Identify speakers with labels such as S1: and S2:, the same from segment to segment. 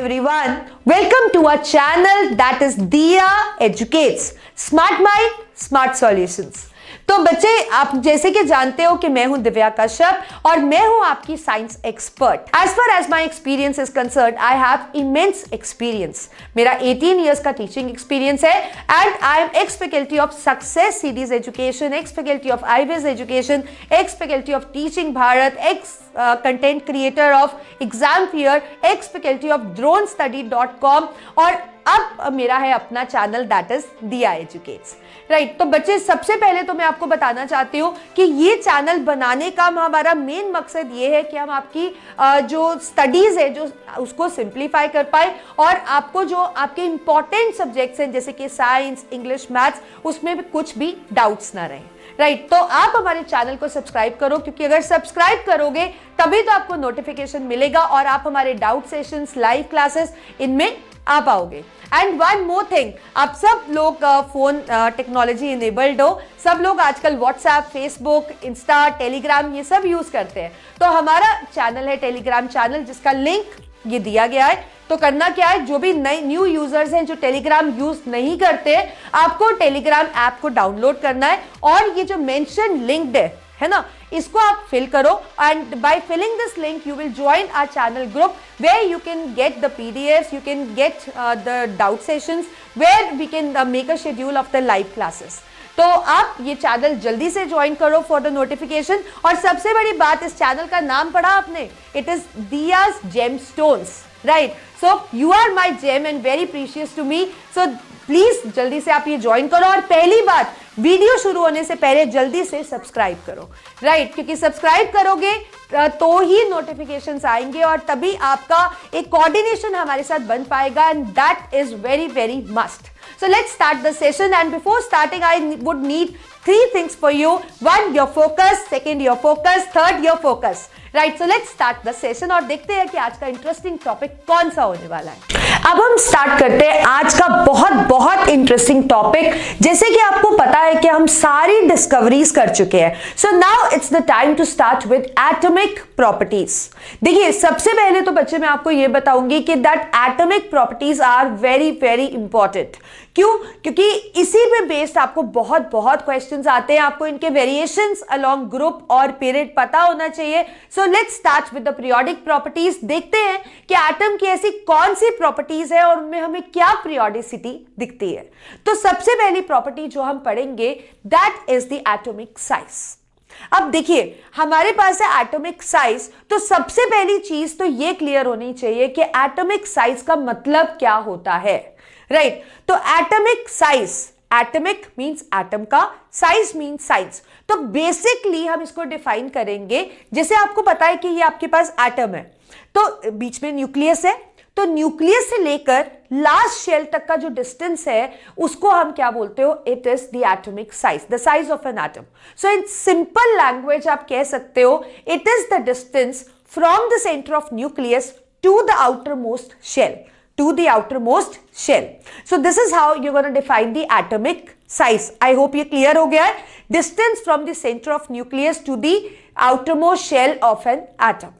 S1: everyone, welcome to our channel that is Diya Educates. Smart Mind, Smart Solutions. तो बच्चे, आप जैसे कि जानते हो कि मैं हूं दिव्या कश्यप और मैं हूं आपकी science expert. As far as my experience is concern, I have immense experience. मेरा 18 ईयर्स का टीचिंग एक्सपीरियंस है and I am ex faculty of success series education, ex faculty of Ivys education, ex faculty of teaching Bharat, ex content creator of exam fear, ex faculty of dronestudy.com और अब मेरा है अपना channel that is Diya educates. Right. तो बच्चे, सबसे पहले तो मैं आपको बताना चाहती हूँ कि ये चैनल बनाने का हमारा मेन मकसद ये है कि हम आपकी जो स्टडीज है जो उसको सिंप्लीफाई कर पाए और आपको जो आपके इंपॉर्टेंट सब्जेक्ट्स हैं जैसे कि साइंस, इंग्लिश, मैथ्स, उसमें भी कुछ भी डाउट्स ना रहें. राइट. तो आप हमारे चैनल को सब्सक्राइब करो, क्योंकि अगर सब्सक्राइब करोगे तभी तो आपको नोटिफिकेशन मिलेगा और आप हमारे डाउट सेशंस, लाइव क्लासेस इनमें आ पाओगे. एंड वन मोर थिंग, आप सब लोग फोन टेक्नोलॉजी इनेबल्ड हो, सब लोग आजकल व्हाट्सएप, फेसबुक, इंस्टा, टेलीग्राम ये सब यूज करते हैं. तो हमारा चैनल है टेलीग्राम चैनल, जिसका लिंक ये दिया गया है. तो करना क्या है, जो भी नए न्यू यूजर्स हैं जो टेलीग्राम यूज नहीं करते, आपको टेलीग्राम ऐप को डाउनलोड करना है और ये जो मेंशन लिंक्ड है ना, इसको आप फिल करो and by filling this link you will join our channel group where you can get the PDFs, you can get the doubt sessions where we can make a schedule of the live classes. तो आप ये channel जल्दी से join करो for the notification. और सबसे बड़ी बात, इस चैनल का नाम पढ़ा आपने, it is Diya's gemstones. Right. So you are my gem and very precious to me. So please जल्दी से आप ये ज्वाइन करो और पहली बात, वीडियो शुरू होने से पहले जल्दी से सब्सक्राइब करो. राइट. क्योंकि सब्सक्राइब करोगे तो ही नोटिफिकेशंस आएंगे और तभी आपका एक कोऑर्डिनेशन हमारे साथ बन पाएगा and that is very very must. So let's start the session, and before starting I would need 3 things for you. 1, your focus. 2, your focus. 3, your focus. Right, so let's start the session और देखते हैं कि आज का interesting topic कौन सा होने वाला है. अब हम स्टार्ट करते हैं आज का बहुत बहुत इंटरेस्टिंग टॉपिक. जैसे कि आपको पता है कि हम सारी डिस्कवरीज कर चुके हैं. So now it's the time to start with atomic properties. देखिए, सबसे पहले तो बच्चे मैं आपको ये बताऊंगी कि that atomic properties are very very important. क्यों? क्योंकि इसी पे बेस्ड आपको बहुत बहुत क्वेश्चंस आते हैं. आपको इनके वेरिएशंस अलोंग ग्रुप और पीरियड पता होना चाहिए. So let's start with the periodic properties. देखते हैं कि एटम की ऐसी कौन सी प्रॉपर्टीज है और उनमें हमें क्या पीरियोडिसिटी दिखती है. तो सबसे पहली प्रॉपर्टी जो हम पढ़ेंगे that is the atomic size. अब देखिए, हमारे पास है एटॉमिक साइज. तो सबसे पहली चीज तो ये क्लियर होनी चाहिए कि एटॉमिक साइज का मतलब क्या होता है. राइट. तो atomic size, atomic means atom का, साइज मींस साइज. तो बेसिकली हम इसको डिफाइन करेंगे, जैसे आपको पता है कि ये आपके पास एटम है तो बीच में न्यूक्लियस है. तो न्यूक्लियस से लेकर लास्ट शेल तक का जो डिस्टेंस है उसको हम क्या बोलते हो, it is the atomic size, the size of an atom. So in simple language आप कह सकते हो it is the distance from the centre of nucleus to the outermost shell, to the outermost shell. So this is how you're going to define the atomic size. I hope ये clear हो गया है. Distance from the center of nucleus to the outermost shell of an atom.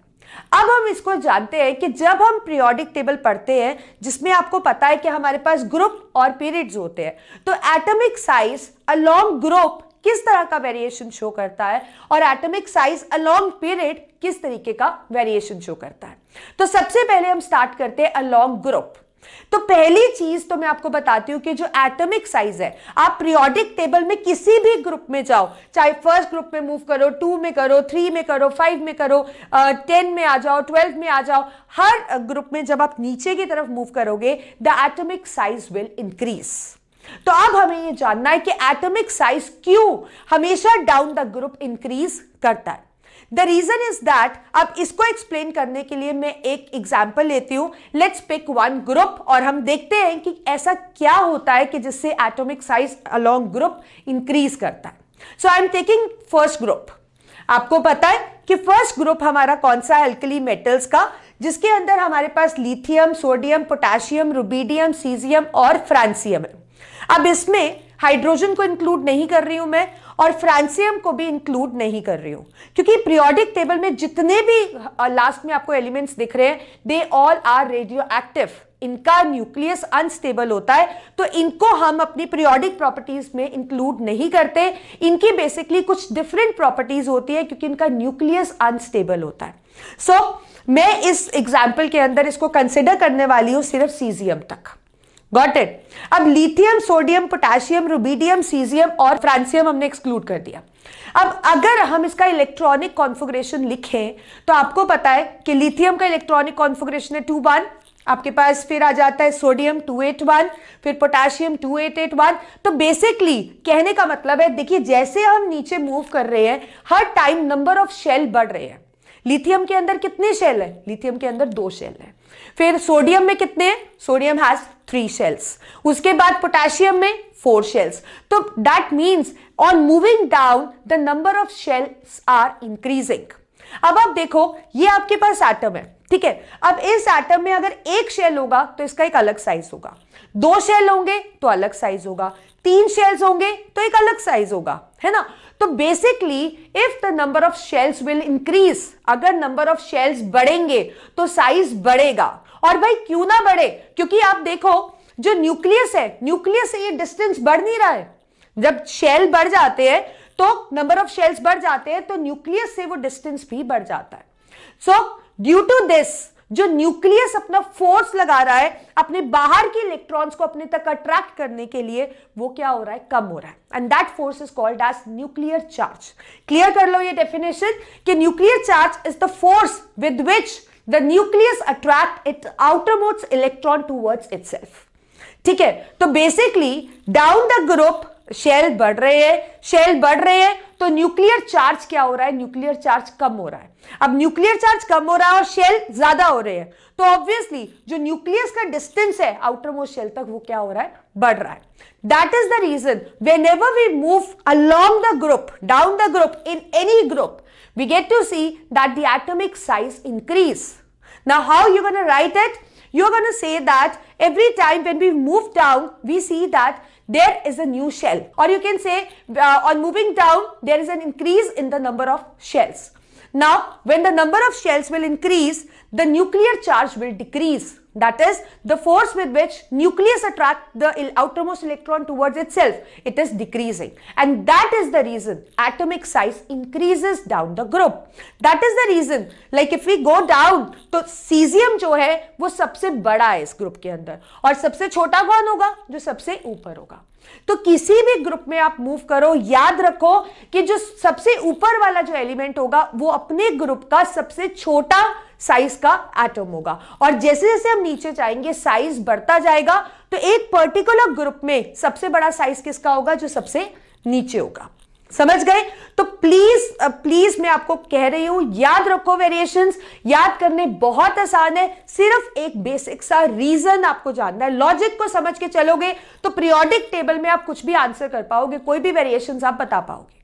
S1: अब हम इसको जानते हैं कि जब हम पीरियोडिक टेबल पढ़ते हैं जिसमें आपको पता है कि हमारे पास ग्रुप और पीरियड्स होते हैं, तो एटॉमिक साइज अलोंग ग्रुप किस तरह का वेरिएशन शो करता है और एटॉमिक साइज अलोंग पीरियड किस तरीके का वेरिएशन शो करता है. तो सबसे पहले हम स्टार्ट करते हैं अलोंग ग्रुप. तो पहली चीज तो मैं आपको बताती हूं कि जो एटॉमिक साइज है, आप पीरियोडिक टेबल में किसी भी ग्रुप में जाओ, चाहे फर्स्ट ग्रुप में मूव करो, 2 में करो, 3 में करो, 5 में करो, 10 में आ जाओ, 12 में आ जाओ, हर ग्रुप में जब आप नीचे की तरफ मूव करोगे the atomic size will increase. तो अब हमें यह जानना है कि एटॉमिक साइज क्यों हमेशा डाउन द ग्रुप इंक्रीज करता है. द रीजन इज दैट, अब इसको एक्सप्लेन करने के लिए मैं एक एग्जाम्पल लेती हूं. लेट्स पिक वन ग्रुप और हम देखते हैं कि ऐसा क्या होता है कि जिससे atomic size along group increase करता है. So I am taking first group. आपको पता है कि फर्स्ट ग्रुप हमारा कौन सा है, अल्कली मेटल्स का, जिसके अंदर हमारे पास lithium, sodium, potassium, rubidium, caesium और फ्रांसियम है. अब इसमें हाइड्रोजन को इंक्लूड नहीं कर रही हूं मैं और फ्रांसियम को भी इंक्लूड नहीं कर रही हूं, क्योंकि पीरियोडिक टेबल में जितने भी लास्ट में आपको एलिमेंट्स दिख रहे हैं they all are radioactive, इनका न्यूक्लियस अनस्टेबल होता है, तो इनको हम अपनी पीरियोडिक प्रॉपर्टीज में इंक्लूड नहीं करते। इनकी बेसिकली कुछ डिफरेंट प्रॉपर्टीज होती है क्योंकि इनका न्यूक्लियस अनस्टेबल होता है। सो मैं इस एग्जाम्पल के अंदर इसको कंसिडर करने वाली हूं सिर्फ सीजियम तक। Got it. अब lithium, sodium, potassium, rubidium, caesium और फ्रांसियम हमने एक्सक्लूड कर दिया। अब अगर हम इसका इलेक्ट्रॉनिक कॉन्फ़िगरेशन लिखें तो आपको पता है कि लिथियम का इलेक्ट्रॉनिक कॉन्फ़िगरेशन है 2 1, आपके पास फिर आ जाता है सोडियम 281, फिर पोटेशियम 2881। तो बेसिकली कहने का मतलब है, देखिए जैसे हम नीचे मूव कर रहे हैं हर टाइम नंबर ऑफ शेल बढ़ रहे हैं। लिथियम के अंदर कितने शेल है? लिथियम के अंदर 2 शेल है। फिर सोडियम में कितने हैं? Sodium has 3 shells. उसके बाद पोटेशियम में 4 शेल्स। तो that means on moving down the number of shells are increasing. अब आप देखो ये आपके पास एटम है, ठीक है। अब इस एटम में अगर 1 शेल होगा तो इसका एक अलग साइज होगा, 2 शेल होंगे तो अलग साइज होगा, 3 शेल्स होंगे तो एक अलग साइज होगा, है ना। तो basically if the number of shells will increase, अगर नंबर ऑफ शेल्स बढ़ेंगे तो साइज बढ़ेगा। और भाई क्यों ना बढ़े, क्योंकि आप देखो जो न्यूक्लियस है, न्यूक्लियस से ये डिस्टेंस बढ़ नहीं रहा है। जब शेल बढ़ जाते हैं तो नंबर ऑफ शेल्स बढ़ जाते हैं तो न्यूक्लियस से वो डिस्टेंस भी बढ़ जाता है। सो ड्यू टू दिस जो न्यूक्लियस अपना फोर्स लगा रहा है अपने बाहर के इलेक्ट्रॉन्स को अपने तक अट्रैक्ट करने के लिए, वो क्या हो रहा है? कम हो रहा है। And that force is called as nuclear charge. Clear कर लो ये डेफिनेशन कि nuclear charge is the force with which the nucleus attract its outermost electron towards itself. ठीक है, तो basically down the group shell बढ़ रहे हैं, शेल बढ़ रहे हैं तो न्यूक्लियर चार्ज क्या हो रहा है? न्यूक्लियर चार्ज कम हो रहा है। अब न्यूक्लियर चार्ज कम हो रहा है और शेल ज्यादा हो रहे हैं, तो ऑब्वियसली जो न्यूक्लियस का डिस्टेंस है आउटर मोस्ट शेल तक वो क्या हो रहा है? बढ़ रहा है। That is the reason whenever we move along the group, down the group, in any group, we get to see that the atomic size increase. Now how you're going to write it? You're going to say that every time when we move down, we see that there is a new shell, or you can say on moving down there is an increase in the number of shells. Now when the number of shells will increase, the nuclear charge will decrease. That is the force with which nucleus attract the outermost electron towards itself, it is decreasing, and that is the reason atomic size increases down the group. That is the reason, like if we go down, तो cesium जो है वो सबसे बड़ा है इस group के अंदर, और सबसे छोटा कौन होगा? जो सबसे ऊपर होगा। तो किसी भी ग्रुप में आप मूव करो, याद रखो कि जो सबसे ऊपर वाला जो एलिमेंट होगा वो अपने ग्रुप का सबसे छोटा साइज का एटम होगा, और जैसे जैसे हम नीचे जाएंगे साइज बढ़ता जाएगा। तो एक पर्टिकुलर ग्रुप में सबसे बड़ा साइज किसका होगा? जो सबसे नीचे होगा। समझ गए? तो प्लीज मैं आपको कह रही हूं, याद रखो वेरिएशंस। याद करने बहुत आसान है, सिर्फ एक बेसिक सा रीजन आपको जानना है। लॉजिक को समझ के चलोगे तो पीरियोडिक टेबल में आप कुछ भी आंसर कर पाओगे, कोई भी वेरिएशंस आप बता पाओगे।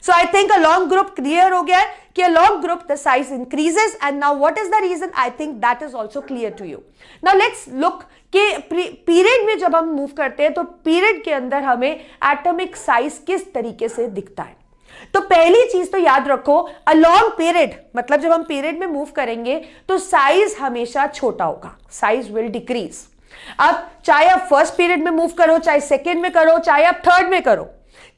S1: So I think along group clear हो गया है कि along group the size increases, and now what is the reason? I think that is also clear to you. Now let's look कि पीरियड में जब हम मूव करते हैं तो पीरियड के अंदर हमें एटॉमिक साइज किस तरीके से दिखता है। तो पहली चीज तो याद रखो, along पीरियड मतलब जब हम पीरियड में मूव करेंगे तो साइज हमेशा छोटा होगा, साइज विल डिक्रीज। अब चाहे आप फर्स्ट पीरियड में मूव करो, चाहे सेकेंड में करो, चाहे आप थर्ड में करो,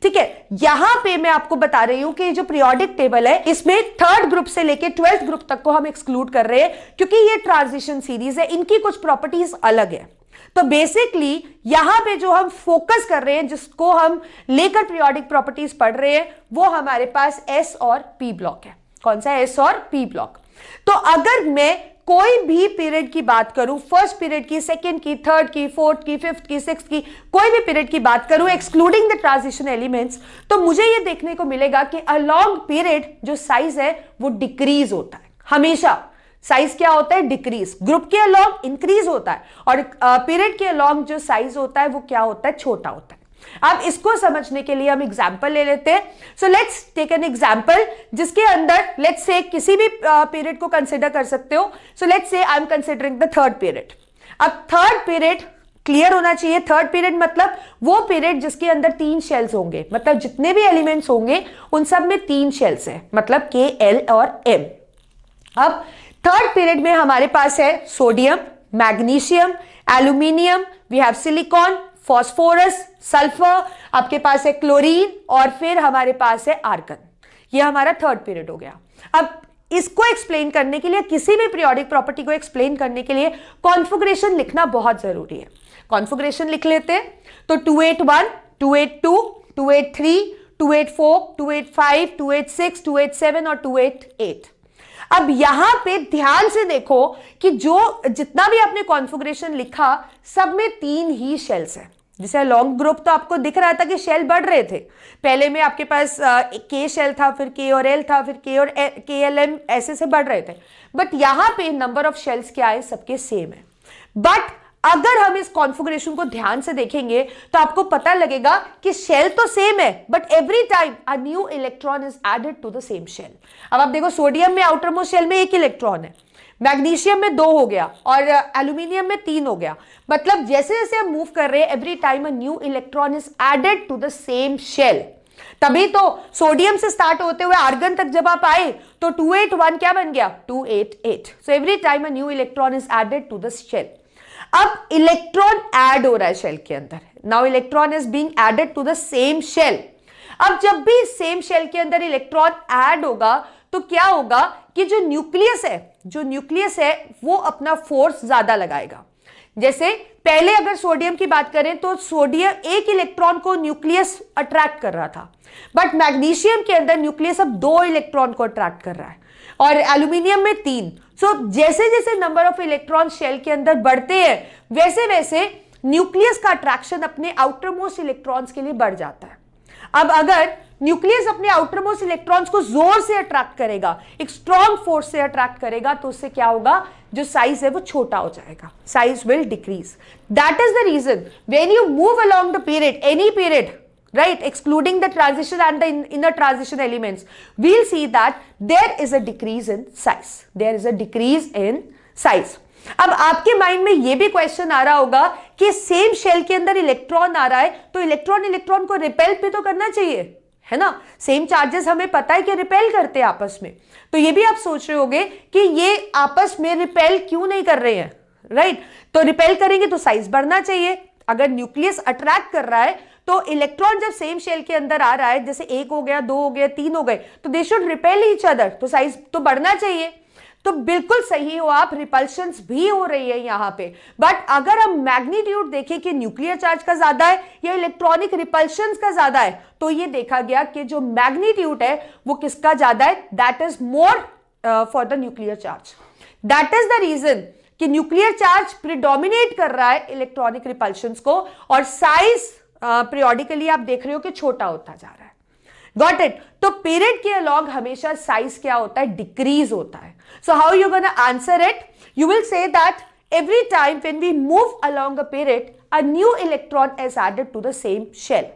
S1: ठीक है। यहां पे मैं आपको बता रही हूं कि जो पीरियोडिक टेबल है इसमें थर्ड ग्रुप से लेके 12th ग्रुप तक को हम एक्सक्लूड कर रहे हैं, क्योंकि ये ट्रांजिशन सीरीज है, इनकी कुछ प्रॉपर्टीज अलग है। तो बेसिकली यहां पे जो हम फोकस कर रहे हैं, जिसको हम लेकर पीरियोडिक प्रॉपर्टीज पढ़ रहे हैं, वो हमारे पास एस और पी ब्लॉक है। कौन सा? एस और पी ब्लॉक। तो अगर मैं कोई भी पीरियड की बात करूं, फर्स्ट पीरियड की, सेकंड की, थर्ड की, फोर्थ की, फिफ्थ की, सिक्स्थ की, कोई भी पीरियड की बात करूं एक्सक्लूडिंग द ट्रांजिशन एलिमेंट्स, तो मुझे यह देखने को मिलेगा कि अलोंग पीरियड जो साइज है वो डिक्रीज होता है। हमेशा साइज क्या होता है? डिक्रीज। ग्रुप के अलोंग इंक्रीज होता है, और पीरियड के अलोंग जो साइज होता है वो क्या होता है? छोटा होता है। अब इसको समझने के लिए हम एग्जाम्पल ले लेते हैं। So let's take an example जिसके अंदर लेट्स से किसी भी पीरियड को कंसिडर कर सकते हो। So let's say I am considering the third period. अब थर्ड पीरियड क्लियर होना चाहिए। थर्ड पीरियड मतलब वो पीरियड जिसके अंदर 3 शेल्स होंगे, मतलब जितने भी एलिमेंट्स होंगे उन सब में 3 शेल्स है, मतलब के, एल और एम। अब थर्ड पीरियड में हमारे पास है sodium, magnesium, aluminium, we have silicon, phosphorus, sulphur, आपके पास है क्लोरीन और फिर हमारे पास है आर्गन। ये हमारा थर्ड पीरियड हो गया। अब इसको एक्सप्लेन करने के लिए, किसी भी पीरियोडिक प्रॉपर्टी को एक्सप्लेन करने के लिए कॉन्फ़िगरेशन लिखना बहुत जरूरी है। कॉन्फ़िगरेशन लिख लेते हैं। तो 281, 282, 283, 284, 285, 286, 287 और 288। अब यहां पे ध्यान से देखो कि जो जितना भी आपने कॉन्फ़िगरेशन लिखा सब में 3 ही शेल्स है। जैसे लॉन्ग ग्रुप तो आपको दिख रहा था कि शेल बढ़ रहे थे, पहले में आपके पास के शेल था, फिर के और एल था, फिर के और के एल एम, ऐसे से बढ़ रहे थे। बट यहां पे नंबर ऑफ शेल्स क्या है, सबके सेम है। बट अगर हम इस कॉन्फ़िगरेशन को ध्यान से देखेंगे तो आपको पता लगेगा कि शेल तो सेम है, but every time a new electron is added to the same shell. अब आप देखो, सोडियम में आउटर मोस्ट शेल में 1 इलेक्ट्रॉन है, मैग्नीशियम में 2 हो गया और एल्यूमिनियम में 3 हो गया। मतलब जैसे जैसे हम मूव कर रहे हैं, every time a new electron is added to the same shell. तभी तो सोडियम से स्टार्ट होते हुए आर्गन तक जब आप आए तो 281 क्या बन गया, 288। So every time a new electron is added to the shell. अब इलेक्ट्रॉन ऐड हो रहा है शेल के अंदर, now electron is being added to the same shell. अब जब भी सेम शेल के अंदर इलेक्ट्रॉन ऐड होगा तो क्या होगा कि जो न्यूक्लियस है वो अपना फोर्स ज्यादा लगाएगा। जैसे पहले अगर सोडियम की बात करें तो सोडियम 1 इलेक्ट्रॉन को न्यूक्लियस अट्रैक्ट कर रहा था, बट मैग्नीशियम के अंदर न्यूक्लियस अब 2 इलेक्ट्रॉन को अट्रैक्ट कर रहा है और एल्यूमिनियम में 3। सो जैसे जैसे नंबर ऑफ इलेक्ट्रॉन शेल के अंदर बढ़ते हैं वैसे वैसे न्यूक्लियस का अट्रैक्शन अपने आउटर मोस्ट इलेक्ट्रॉन्स के लिए बढ़ जाता है। अब अगर न्यूक्लियस अपने आउटर मोस्ट इलेक्ट्रॉन्स को जोर से अट्रैक्ट करेगा, एक स्ट्रॉन्ग फोर्स से अट्रैक्ट करेगा, तो उससे क्या होगा, जो साइज है वो छोटा हो जाएगा, size will decrease. That is the reason when you move along the period, any period, right, excluding the transition and the inner transition elements, we'll see that there is a decrease in size. There is a decrease in size. अब आपके mind में यह भी question आ रहा होगा कि same shell के अंदर इलेक्ट्रॉन आ रहा है तो इलेक्ट्रॉन को रिपेल भी तो करना चाहिए, है ना। सेम चार्जेस हमें पता है कि रिपेल करते हैं आपस में, तो ये भी आप सोच रहे होगे कि ये आपस में रिपेल क्यों नहीं कर रहे हैं, राइट। तो रिपेल करेंगे तो साइज बढ़ना चाहिए। अगर न्यूक्लियस अट्रैक्ट कर रहा है तो इलेक्ट्रॉन जब सेम शेल के अंदर आ रहा है, जैसे 1 हो गया, 2 हो गया, 3 हो गए, तो they should repel each other, तो साइज तो बढ़ना चाहिए। तो बिल्कुल सही हो आप, रिपल्शंस भी हो रही है यहां पे। बट अगर हम मैग्नीट्यूड देखें कि न्यूक्लियर चार्ज का ज्यादा है या इलेक्ट्रॉनिक रिपल्शंस का ज्यादा है, तो ये देखा गया कि जो मैग्नीट्यूड है वो किसका ज्यादा है, that is more for the nuclear charge. That is the reason कि न्यूक्लियर चार्ज प्रिडोमिनेट कर रहा है इलेक्ट्रॉनिक रिपल्शंस को, और साइज पीरियोडिकली आप देख रहे हो कि छोटा होता जा रहा है। Got it. तो पीरियड के अलॉन्ग हमेशा साइज क्या होता है, डिक्रीज होता है। So how you gonna answer it, you will say that every time when we move along a period, a new electron is added to the same shell.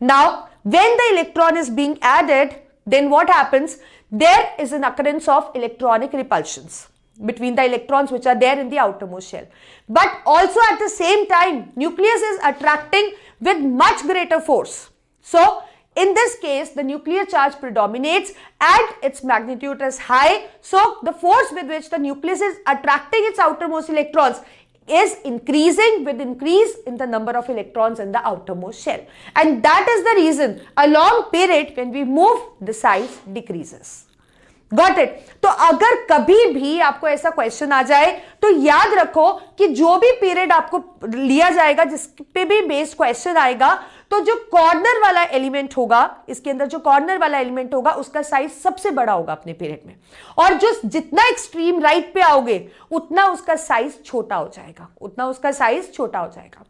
S1: Now when the electron is being added, then what happens, there is an occurrence of electronic repulsions between the electrons which are there in the outermost shell. But also at the same time, nucleus is attracting with much greater force. So in this case, the nuclear charge predominates and its magnitude is high. So the force with which the nucleus is attracting its outermost electrons is increasing with increase in the number of electrons in the outermost shell. And that is the reason a long period when we move, the size decreases. Got it? तो अगर कभी भी आपको ऐसा question आ जाए तो याद रखो कि जो भी पीरियड आपको लिया जाएगा, जिस पे भी बेस्ड क्वेश्चन आएगा, तो जो कॉर्नर वाला एलिमेंट होगा, इसके अंदर जो कॉर्नर वाला एलिमेंट होगा उसका साइज सबसे बड़ा होगा अपने पीरियड में, और जो जितना एक्सट्रीम राइट पे आओगे उतना उसका साइज छोटा हो जाएगा, उतना उसका साइज छोटा हो जाएगा।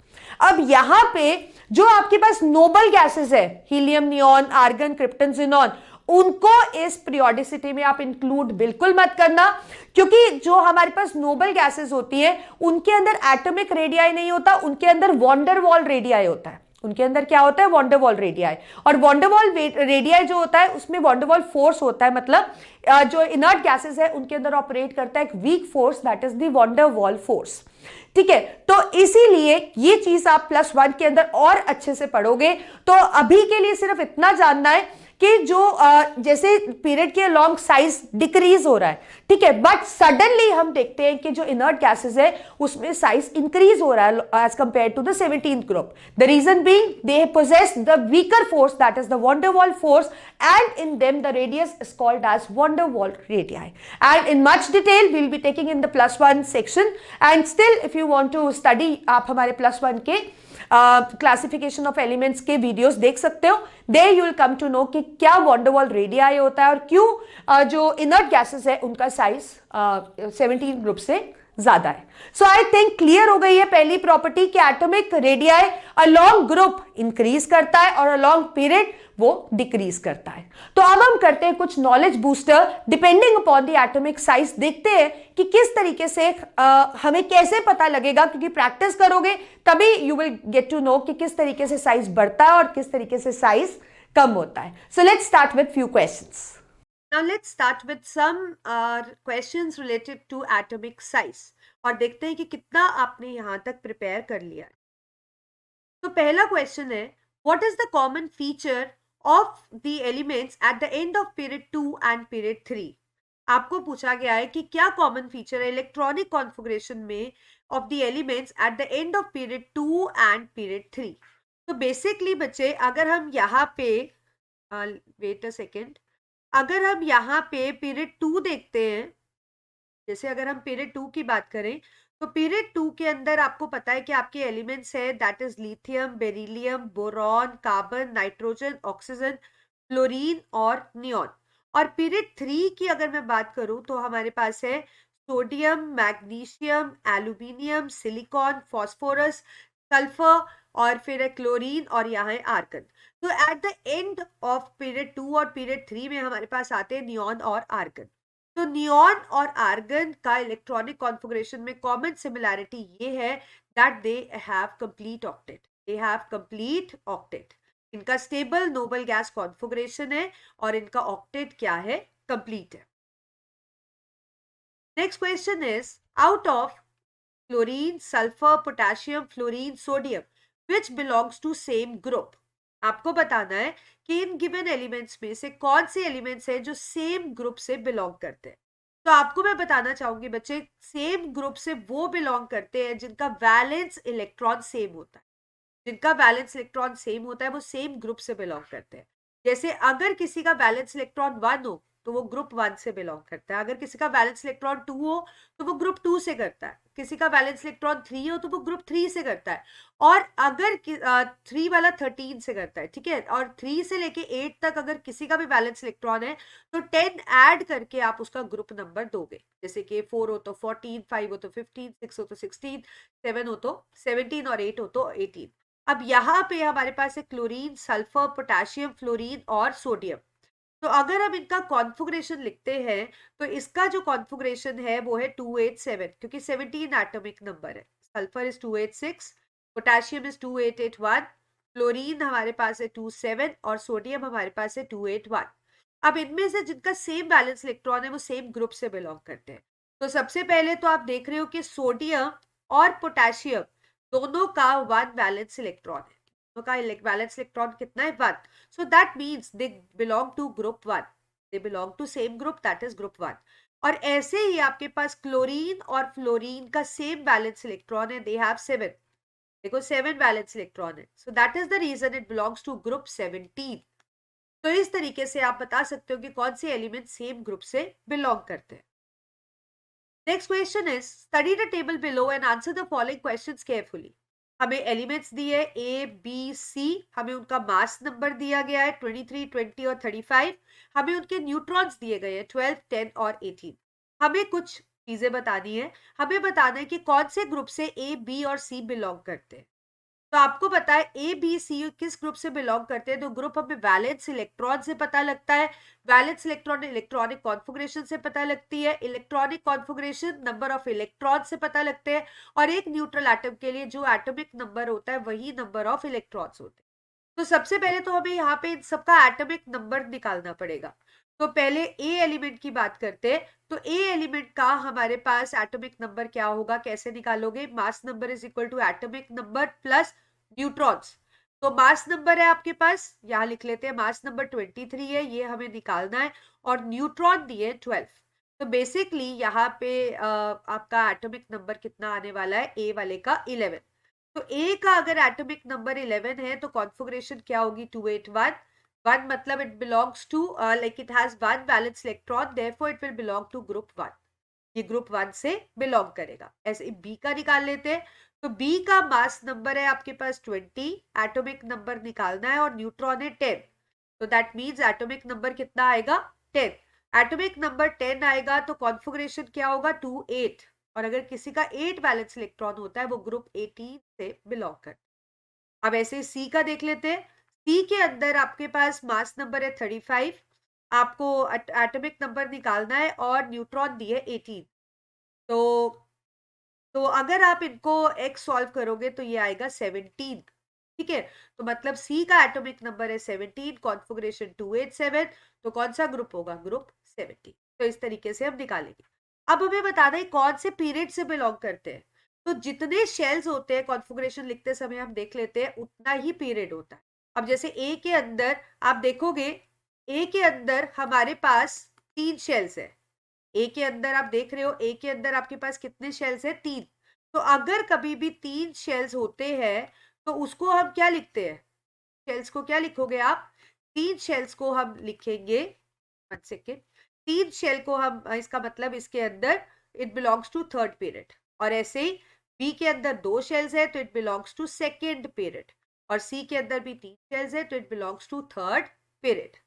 S1: अब यहां पे जो आपके पास नोबल गैसेस है, helium, neon, argon, krypton, xenon, उनको इस पीरियोडिसिटी में आप इंक्लूड बिल्कुल मत करना, क्योंकि जो हमारे पास नोबल गैसेस होती है उनके अंदर एटॉमिक रेडियाई नहीं होता, उनके अंदर वॉन्डरवॉल रेडियाई होता है। उनके अंदर क्या होता है, वॉन्डरवॉल रेडियाई। और वॉन्डरवॉल रेडियाई जो होता है उसमें वॉन्डरवॉल फोर्स होता है, मतलब जो इनर्ट गैसेस है उनके अंदर ऑपरेट करता है एक weak force, that is the van der Waals force. ठीक है, तो इसीलिए ये चीज आप +1 के अंदर और अच्छे से पढ़ोगे। तो अभी के लिए सिर्फ इतना जानना है कि जो जैसे पीरियड के लॉन्ग साइज डिक्रीज हो रहा है, ठीक है, बट सडनली हम देखते हैं कि जो इनर्ट गैसेस है उसमें साइज इंक्रीज हो रहा है as compare to the 17th group. The reason being they possess the weaker force, that is the van der Waals force, and in them the radius is called as van der Waals radii. And in much detail we'll be taking in the +1 section, and still if you want to study आप हमारे +1 के classification of elements के videos देख सकते हो। There you will come to know कि क्या wonder wall radii होता है और क्यों जो इनर्ट गैसेस है उनका साइज 17 ग्रुप से ज्यादा है। सो आई थिंक क्लियर हो गई है पहली प्रॉपर्टी कि atomic radii along group increase करता है और अलोंग पीरियड वो डिक्रीज करता है। तो अब हम करते हैं कुछ knowledge booster depending upon the atomic size. देखते हैं कि किस तरीके से हमें कैसे पता लगेगा, क्योंकि प्रैक्टिस करोगे तभी you will get to know कि किस तरीके से साइज बढ़ता है और किस तरीके से साइज कम होता है। So let's start with few questions. Now let's start with some questions related to atomic size और देखते हैं कि कितना आपने यहां तक प्रिपेयर कर लिया है। तो पहला क्वेश्चन है, what is the common feature of the elements at the end of period 2 and period 3? आपको पूछा गया है कि क्या कॉमन फीचर है इलेक्ट्रॉनिक कॉन्फ़िगरेशन में of the elements at the end of period 2 and period 3। तो बेसिकली बच्चे अगर हम यहाँ पे वेट अ सेकेंड, अगर हम यहाँ पे पीरियड 2 देखते हैं, जैसे अगर हम पीरियड 2 की बात करें तो पीरियड 2 के अंदर आपको पता है कि आपके एलिमेंट्स है that is lithium, beryllium, boron, carbon, nitrogen, oxygen, fluorine और नियॉन। और पीरियड 3 की अगर मैं बात करूं तो हमारे पास है sodium, magnesium, aluminium, silicon, phosphorus, sulphur और फिर है क्लोरीन और यहाँ है आर्गन। तो at the end of period 2 और पीरियड 3 में हमारे पास आते हैं नियॉन और आर्गन। तो नियॉन और आर्गन का इलेक्ट्रॉनिक कॉन्फ़िगरेशन में कॉमन सिमिलैरिटी ये है that they have complete octet, they have complete octet. इनका स्टेबल नोबल गैस कॉन्फ़िगरेशन है और इनका ऑक्टेट क्या है, कंप्लीट है। Next question is, out of chlorine, sulphur, potassium, fluorine, sodium which belongs to same group, आपको बताना है कि इन गिवन एलिमेंट्स में से कौन से एलिमेंट्स हैं जो सेम ग्रुप से बिलोंग करते हैं। तो आपको मैं बताना चाहूंगी बच्चे, सेम ग्रुप से वो बिलोंग करते हैं जिनका वैलेंस इलेक्ट्रॉन सेम होता है। जिनका वैलेंस इलेक्ट्रॉन सेम होता है वो सेम ग्रुप से बिलोंग करते हैं। जैसे अगर किसी का वैलेंस इलेक्ट्रॉन 1 हो तो वो ग्रुप 1 से बिलोंग करता है, अगर किसी का वैलेंस इलेक्ट्रॉन 2 हो तो वो ग्रुप 2 से करता है, किसी का वैलेंस इलेक्ट्रॉन 3 हो तो वो ग्रुप 3 से करता है, और अगर 3 वाला 13 से करता है, ठीक है, और 3 से लेके 8 तक अगर किसी का भी वैलेंस इलेक्ट्रॉन है तो 10 ऐड करके आप उसका ग्रुप नंबर दोगे। जैसे कि 4 हो तो 14, 5 हो तो 15, 6 हो तो 16, 7 हो तो 17 और 8 हो तो 18। अब यहाँ पे हमारे पास है क्लोरीन, सल्फर, पोटेशियम, फ्लोरीन और सोडियम। तो अगर हम इनका कॉन्फ़िगरेशन लिखते हैं तो इसका जो कॉन्फ़िगरेशन है वो है 287, क्योंकि 17 एटॉमिक नंबर है। Sulphur is 286, potassium is 2881, fluorine हमारे पास है 27 और सोडियम हमारे पास है 281। अब इनमें से जिनका सेम बैलेंस इलेक्ट्रॉन है वो सेम ग्रुप से बिलोंग करते हैं। तो सबसे पहले तो आप देख रहे हो कि सोडियम और पोटेशियम दोनों का 1 वैलेंस इलेक्ट्रॉन है, दोनों का वैलेंस इलेक्ट्रॉन कितना है, 1। So that means they belong to group 1, they belong to same group, that is group 1। और ऐसे ही आपके पास क्लोरीन और फ्लोरीन का सेम वैलेंस इलेक्ट्रॉन है, दे हैव 7, देखो 7 वैलेंस इलेक्ट्रॉन है, so that is the reason it belongs to group 17। तो इस तरीके से आप बता सकते हो कि कौन से एलिमेंट सेम ग्रुप से बिलोंग करते हैं। Next question is, study the table below and answer the following questions carefully. हमें एलिमेंट्स दिए ए बी सी, हमें उनका मास नंबर दिया गया है 23, 20 और 35, हमें उनके न्यूट्रॉन्स दिए गए हैं 12, 10 और 18। हमें कुछ चीजें बतानी है, हमें बताना है कि कौन से ग्रुप से ए बी और सी बिलोंग करते हैं। तो आपको पता है ए बी सी किस ग्रुप से बिलोंग करते हैं, तो ग्रुप हमें वैलेंस इलेक्ट्रॉन से पता लगता है, वैलेंस इलेक्ट्रॉन इलेक्ट्रॉनिक कॉन्फ़िगरेशन से पता लगती है, electronic configuration number of electron से पता लगते हैं, और एक न्यूट्रल एटम के लिए जो एटॉमिक नंबर होता है वही नंबर ऑफ इलेक्ट्रॉन्स होते हैं। तो सबसे पहले तो हमें यहाँ पे इन सबका एटॉमिक नंबर निकालना पड़ेगा। तो पहले ए एलिमेंट की बात करते हैं। तो ए एलिमेंट का हमारे पास एटॉमिक नंबर क्या होगा, कैसे निकालोगे? Mass number is equal to atomic number plus neutrons. तो मास नंबर है आपके पास, यहां लिख लेते हैं, मास नंबर 23 है, ये हमें निकालना है, और न्यूट्रॉन दिए 12। तो बेसिकली यहाँ पे आपका एटॉमिक नंबर कितना आने वाला है, ए वाले का 11। तो ए का अगर एटॉमिक नंबर 11 है तो कॉन्फ़िगरेशन क्या होगी, 281। 1 मतलब it belongs to like it has one valence electron, therefore it will belong to group 1। ये ग्रुप 1 से बिलोंग करेगा। ऐसे बी का निकाल लेते हैं। तो बी का मास नंबर है आपके पास 20, एटॉमिक नंबर निकालना है, और न्यूट्रॉन है 10। तो दैट मींस एटॉमिक नंबर कितना आएगा, 10। एटॉमिक नंबर 10 आएगा तो कॉन्फ़िगरेशन क्या होगा, 2 8। और अगर किसी का 8 वैलेंस इलेक्ट्रॉन होता है वो ग्रुप 18 से बिलोंग कर। अब ऐसे सी का देख लेते हैं। सी के अंदर आपके पास मास नंबर है 35, आपको एटॉमिक नंबर निकालना है, और न्यूट्रॉन दिए 18। तो अगर आप इनको एक्स सॉल्व करोगे तो ये आएगा 17। ठीक है, तो मतलब सी का एटॉमिक नंबर है 17, कॉन्फ़िगरेशन 287। तो कौन सा ग्रुप होगा, ग्रुप 17। तो इस तरीके से हम निकालेंगे। अब हमें बताना है कौन से पीरियड से बिलोंग करते हैं। तो जितने शेल्स होते हैं कॉन्फ़िगरेशन लिखते समय हम देख लेते हैं उतना ही पीरियड होता है। अब जैसे ए के अंदर आप देखोगे, ए के अंदर हमारे पास 3 शेल्स है। ए के अंदर आप देख रहे हो, ए के अंदर आपके पास कितने शेल्स है, 3। तो अगर कभी भी 3 शेल्स होते हैं तो उसको हम क्या लिखते हैं, शेल्स को क्या लिखोगे आप, 3 शेल्स को हम लिखेंगे, 1 सेकेंड, 3 शेल को हम, इसका मतलब इसके अंदर it belongs to third period. और ऐसे ही बी के अंदर 2 शेल्स है तो it belongs to second period, और सी के अंदर भी 3 शेल्स है तो it belongs to third period.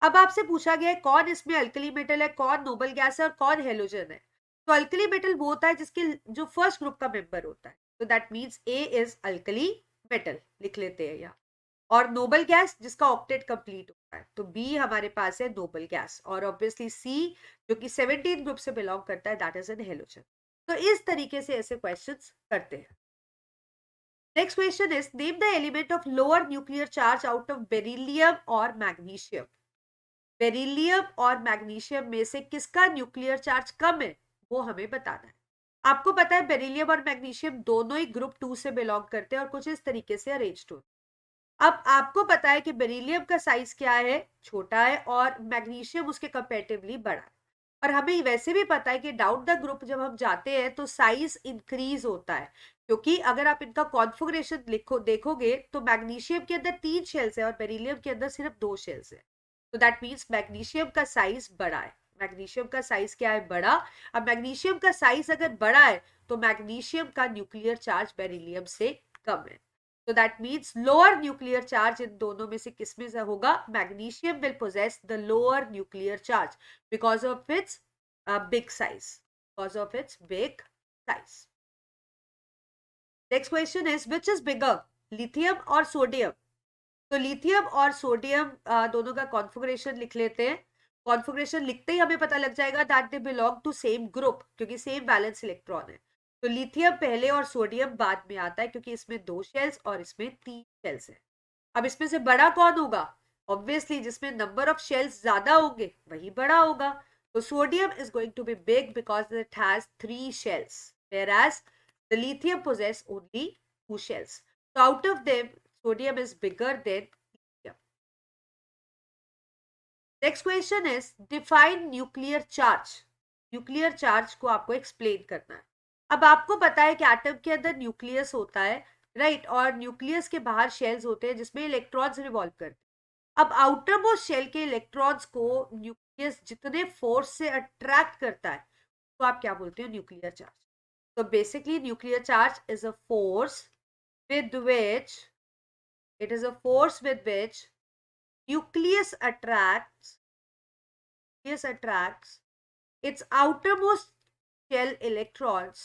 S1: अब आपसे पूछा गया है कौन इसमें अल्कली मेटल है, कौन नोबल गैस है, और कौन हेलोजन है। तो अल्कली मेटल वो होता है जिसके जो फर्स्ट ग्रुप का मेंबर होता है। तो that means A is alkali metal, लिख लेते हैं यहाँ। और नोबल गैस जिसका ऑक्टेट कंप्लीट होता है। तो बी हमारे पास है नोबल गैस, और ऑब्वियसली सी जो कि 17 ग्रुप से बिलोंग करता है, दैट इज एन हेलोजन। तो इस तरीके से ऐसे क्वेश्चंस करते हैं। Next question is name the element of lower nuclear charge out of beryllium और मैग्नीशियम। बेरिलियम और मैग्नीशियम में से किसका न्यूक्लियर चार्ज कम है, वो हमें बताना है। आपको पता है बेरिलियम और मैग्नीशियम दोनों ही ग्रुप 2 से बिलोंग करते हैं और कुछ इस तरीके से अरेंज्ड होते हैं। अब आपको पता है कि बेरिलियम का साइज क्या है, छोटा है, और मैग्नीशियम उसके कंपैरेटिवली बड़ा है। और हमें वैसे भी पता है कि डाउन द ग्रुप जब हम जाते हैं तो साइज इंक्रीज होता है, क्योंकि अगर आप इनका कॉन्फ़िगरेशन लिखो देखोगे तो मैग्नीशियम के अंदर 3 शेल्स है और बेरिलियम के अंदर सिर्फ 2 शेल्स है। तो दैट मीन्स मैग्नीशियम का साइज बड़ा है। मैग्नीशियम का साइज क्या है, बड़ा। अब मैग्नीशियम का साइज अगर बड़ा है तो मैग्नीशियम का न्यूक्लियर चार्ज बेरिलियम से कम है। तो that means lower nuclear charge इन दोनों में से किसमें से होगा, magnesium will possess the lower nuclear charge because of its big size, because of its big size. Next question is which is bigger, lithium और सोडियम। तो लिथियम और सोडियम दोनों का कॉन्फ़िगरेशन लिख लेते हैं। कॉन्फ़िगरेशन लिखते ही हमें पता लग जाएगा that they belong to same group, क्योंकि सेम वैलेंस इलेक्ट्रॉन है। तो लिथियम पहले और सोडियम बाद में आता है, क्योंकि इसमें 2 शेल्स और इसमें 3 शेल्स है। अब इसमें से बड़ा कौन होगा, ऑब्वियसली जिसमें नंबर ऑफ शेल्स ज्यादा होंगे वही बड़ा होगा। तो sodium is going to be big because it has 3 shells, whereas the lithium possess only 2 shells. So out of them sodium is bigger than lithium. Next question is define nuclear charge. Nuclear charge को आपको explain करना है। अब आपको पता है कि atom के अंदर न्यूक्लियस होता है, राइट, और न्यूक्लियस के बाहर शेल्स होते हैं जिसमें इलेक्ट्रॉन्स रिवॉल्व करते हैं। अब आउटर मोस्ट शेल के इलेक्ट्रॉन्स को न्यूक्लियस जितने फोर्स से अट्रैक्ट करता है तो आप क्या बोलते हो, न्यूक्लियर चार्ज। तो basically nuclear charge is a force with which it is a force with which nucleus attracts its outermost shell electrons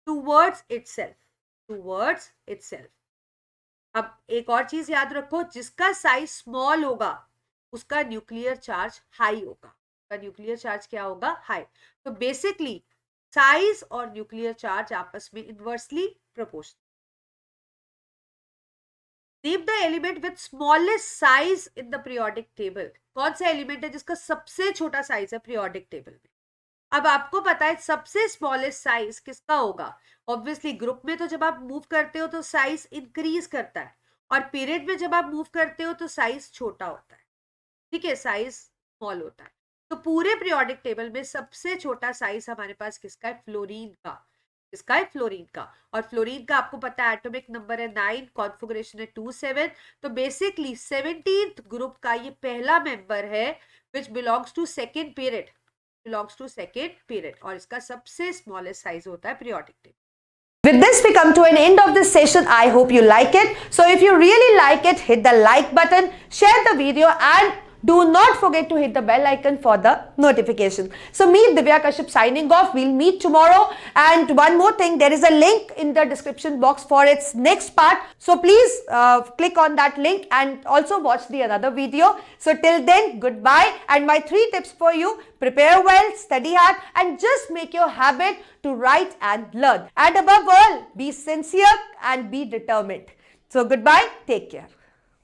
S1: towards itself. अब एक और चीज याद रखो, जिसका साइज स्मॉल होगा उसका न्यूक्लियर चार्ज हाई होगा। न्यूक्लियर चार्ज क्या होगा, हाई। तो बेसिकली साइज और न्यूक्लियर चार्ज आपस में inversely proportional.
S2: Name the element with smallest size in the periodic table. कौन सा एलिमेंट है जिसका सबसे छोटा साइज है पीरियोडिक टेबल में? अब आपको पता है सबसे स्मॉलेस्ट साइज किसका होगा? ऑब्वियसली ग्रुप में तो जब आप मूव करते हो तो साइज इंक्रीज करता है, और पीरियड में जब आप मूव करते हो तो साइज छोटा होता है, ठीक है, साइज स्मॉल होता है। तो पूरे पीरियोडिक टेबल में सबसे छोटा साइज हमारे पास किसका है? फ्लोरीन का। किसका है? फ्लोरीन का। और फ्लोरीन का आपको पता है एटॉमिक नंबर है 9, कॉन्फ़िगरेशन है 27। तो बेसिकली 17th ग्रुप का ये पहला मेंबर है which belongs to second period, belongs to second period, और इसका सबसे स्मॉलेस्ट साइज होता है periodic table.
S1: With this, we come to an end of this session. I hope you like it. So if you really like it, hit the like button, share the video, and do not forget to hit the bell icon for the notification. So me, Divya Kashyap, signing off. We'll meet tomorrow. And one more thing, there is a link in the description box for its next part. So please click on that link and also watch the another video. So till then, goodbye. And my 3 tips for you: prepare well, study hard, and just make your habit to write and learn. And above all, be sincere and be determined. So goodbye. Take care.